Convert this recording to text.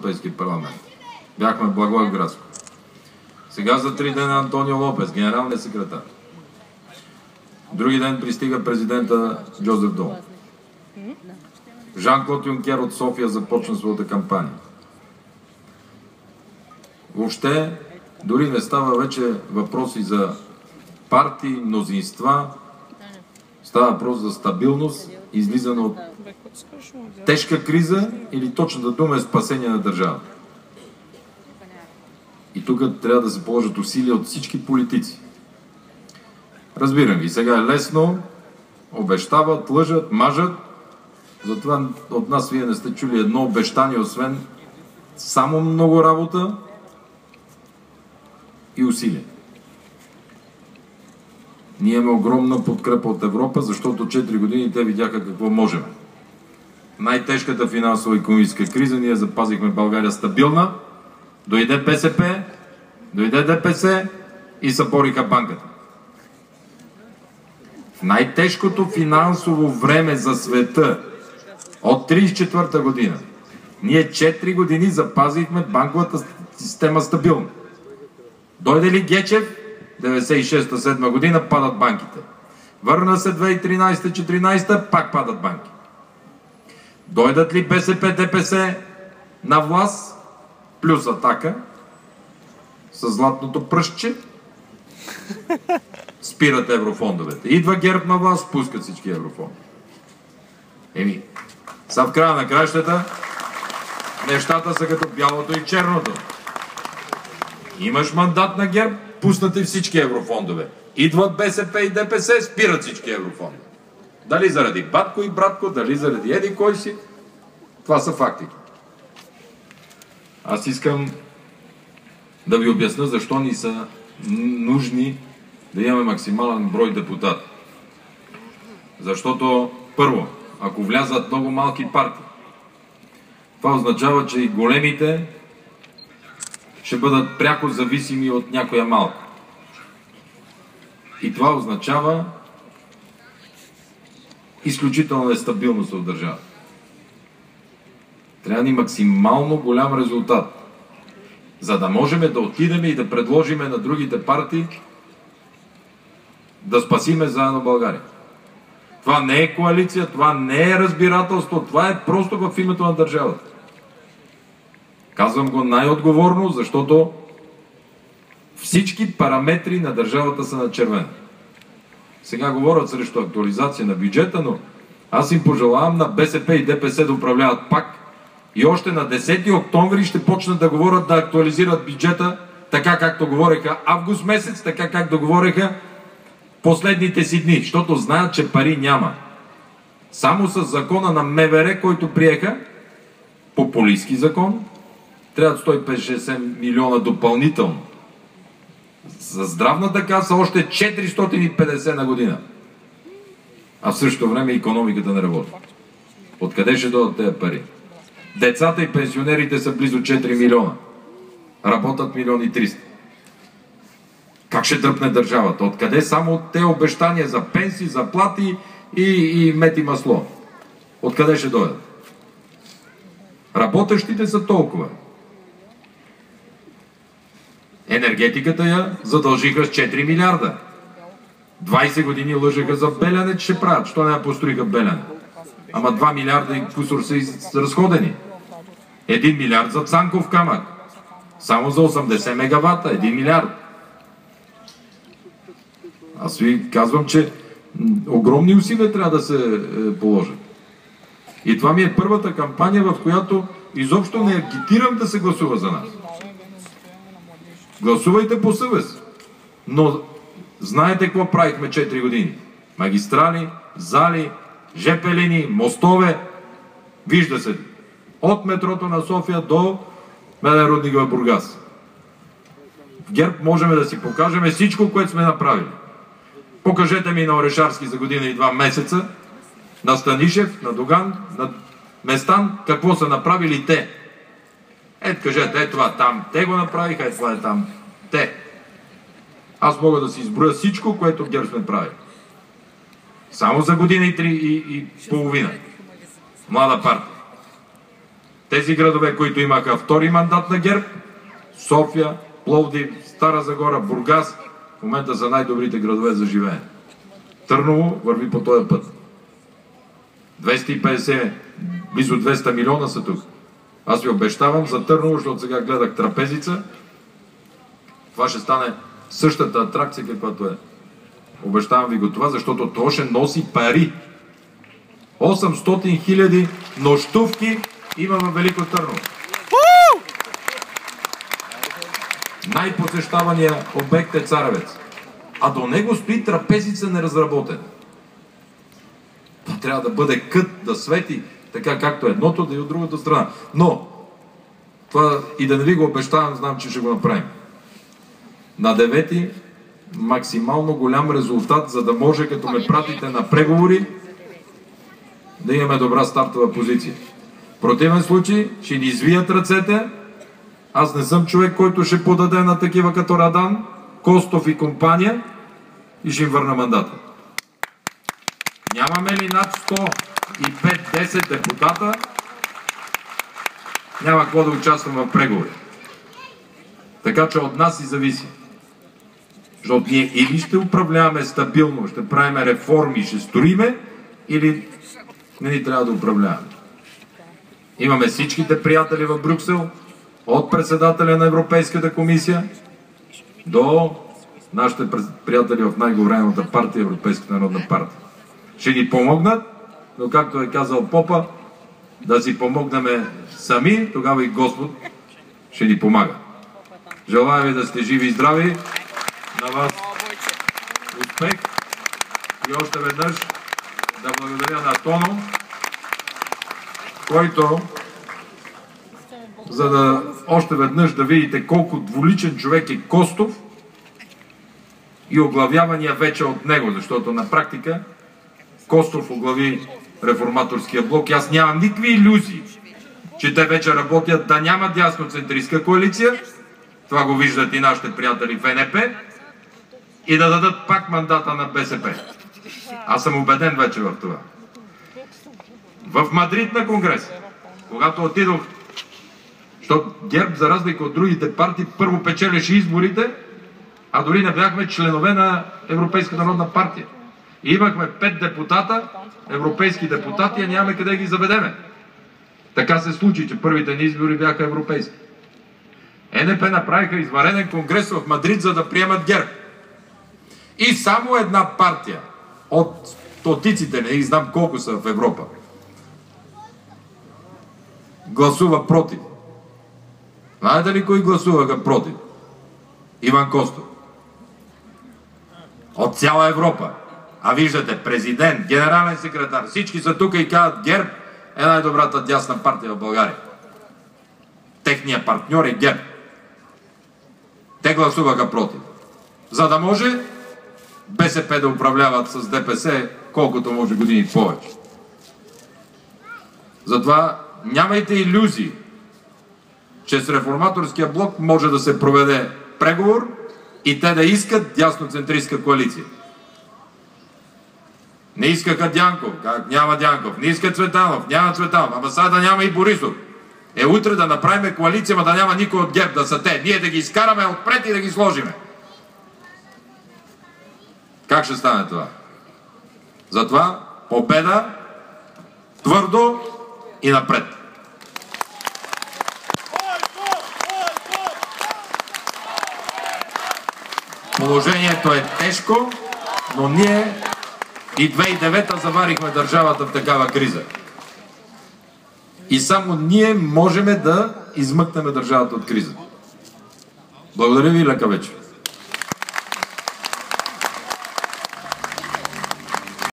Европейския парламент. Бяхме в Благоевградско. Сега за 3 дена Антонио Лопес, генералният секретар. Други ден пристига президента Джозеф Дол. Жан-Клод Юнкер от София започна своята кампания. Въобще, дори не става вече въпроси за партии, мнозинства. Става въпрос за стабилност, излизане от тежка криза или точната дума е спасение на държавата. И тук трябва да се положат усилия от всички политици. Разбирам ги, сега е лесно, обещават, лъжат, мажат. Затова от нас вие не сте чули едно обещание, освен само много работа и усилия. Ние имаме огромна подкрепа от Европа, защото 4 години те видяха какво можем. Най-тежката финансова и икономическа криза ние запазихме България стабилна. Дойде БСП, дойде ДПС и събориха банката. В най-тежкото финансово време за света от 1934 година ние 4 години запазихме банковата система стабилна. Дойде ли Гечев, 96-7 година падат банките. Върна се 2013-14, пак падат банки. Дойдат ли БСП, ДПС на власт, плюс Атака, с златното пръстче, спират еврофондовете. Идва ГЕРБ на власт, спускат всички еврофондове. Са в края на краищата, нещата са като бялото и черното. Имаш мандат на ГЕРБ, пуснати всички еврофондове. Идват БСП и ДПС, спират всички еврофондове. Дали заради батко и братко, дали заради еди кой си, това са фактите. Аз искам да ви обясня защо ни са нужни да имаме максимален брой депутати. Защото, първо, ако влязат много малки партии, това означава, че и големите ще бъдат пряко зависими от някоя малка. И това означава изключителна нестабилност в държавата. Трябва ни максимално голям резултат, за да можем да отидем и да предложим на другите партии да спасиме заедно България. Това не е коалиция, това не е разбирателство, това е просто в името на държавата. Казвам го най-отговорно, защото всички параметри на държавата са на червено. Сега говорят срещу актуализация на бюджета, но аз им пожелавам на БСП и ДПС да управляват пак и още на 10 октомври ще почнат да говорят да актуализират бюджета, така както говореха август месец, така както говореха последните си дни, защото знаят, че пари няма. Само с закона на МВР, който приеха, популистски закон, трябва 150-60 милиона допълнително. За здравната каса още 450 на година. А в същото време икономиката не работи. Откъде ще дойдат тези пари? Децата и пенсионерите са близо 4 милиона. Работят 1 300 000. Как ще дръпне държавата? Откъде само те обещания за пенсии, заплати и мед и масло? Откъде ще дойдат? Работещите са толкова. Енергетиката я задължиха с 4 милиарда. 20 години лъжеха за Белене, че ще правят. Що не я построиха Белене? Ама 2 милиарда и кусор са разходени. 1 милиард за Цанков камък. Само за 80 мегавата. 1 милиард. Аз ви казвам, че огромни усилия трябва да се положат. И това ми е първата кампания, в която изобщо не агитирам да се гласува за нас. Гласувайте по съвест. Но знаете какво правихме 4 години? Магистрали, зали, ЖП линии, мостове. Вижда се. От метрото на София до Меден рудник в Бургас. В ГЕРБ можем да си покажем всичко, което сме направили. Покажете ми на Орешарски за година и 2 месеца, на Станишев, на Доган, на Местан, какво са направили те. Кажете, това там те го направиха, това е там те. Аз мога да си изброя всичко, което ГЕРБ сме правили. Само за година и половина. Млада партия. Тези градове, които имаха втори мандат на ГЕРБ, София, Пловдив, Стара Загора, Бургас, в момента са най-добрите градове за живеене. Търново върви по този път. 250, близо 200 милиона са тук. Аз ви обещавам за Търново, защото сега гледах трапезица. Това ще стане същата атракция, каквато е. Обещавам ви го това, защото това ще носи пари. 800 000 нощувки има във Велико Търново. Най-посещавания обект е Царевец. А до него стои трапезица неразработена. Това трябва да бъде кът, да свети, така както едното, да и от другата страна. Но, това и да не ви го обещавам, знам, че ще го направим. На 9-ти максимално голям резултат, за да може, като ме пратите на преговори, да имаме добра стартова позиция. В противен случай ще ни извият ръцете. Аз не съм човек, който ще подаде на такива като Радан, Костов и компания и ще им върна мандата. Нямаме ли над 105-10 депутата, няма какво да участвам в преговори. Така че от нас и зависи. Защото ние или ще управляваме стабилно, ще правим реформи, ще строиме, или не ни трябва да управляваме. Имаме всичките приятели в Брюксел, от председателя на Европейската комисия до нашите приятели в най-говорената партия, Европейската народна партия. Ще ни помогнат, но както е казал Попа, да си помогнем сами, тогава и Господ ще ни помага. Желая ви да сте живи и здрави, на вас успех и още веднъж да благодаря на Тоно, който, за да още веднъж да видите колко двуличен човек е Костов и оглавявания вече от него, защото на практика Костов оглави реформаторския блок и аз нямам никакви илюзии, че те вече работят да няма дясноцентристка коалиция, това го виждат и нашите приятели в НП, и да дадат пак мандата на БСП. Аз съм убеден вече в това. В Мадрид на конгрес, когато отидох, защото ГЕРБ, за разлика от другите партии, първо печелеше изборите, а дори не бяхме членове на Европейска народна партия. И имахме 5 депутата, европейски депутати, а нямаме къде ги заведеме. Така се случи, че първите ни избори бяха европейски. НП направиха извънреден конгрес в Мадрид, за да приемат ГЕРБ. И само една партия от стотиците, не знам колко са в Европа, гласува против. Знаете ли кои гласуваха против? Иван Костов. От цяла Европа. А виждате, президент, генерален секретар, всички са тук и казват, ГЕРБ е най-добрата дясна партия в България. Техният партньор е ГЕРБ. Те гласуваха против. За да може БСП да управляват с ДПС колкото може години повече. Затова нямайте илюзии, че с реформаторския блок може да се проведе преговор и те да искат дясноцентристка коалиция. Не искаха Дянков, как няма Дянков. Не иска Цветанов, няма Цветанов. Ама сега да няма и Борисов. Утре да направим коалиция, ма да няма никой от ГЕРБ, да са те. Ние да ги изкараме отпред и да ги сложиме. Как ще стане това? Затова победа, твърдо и напред. Положението е тежко, но ние и 2009 заварихме държавата в такава криза. И само ние можем да измъкнем държавата от криза. Благодаря ви и лека вечер.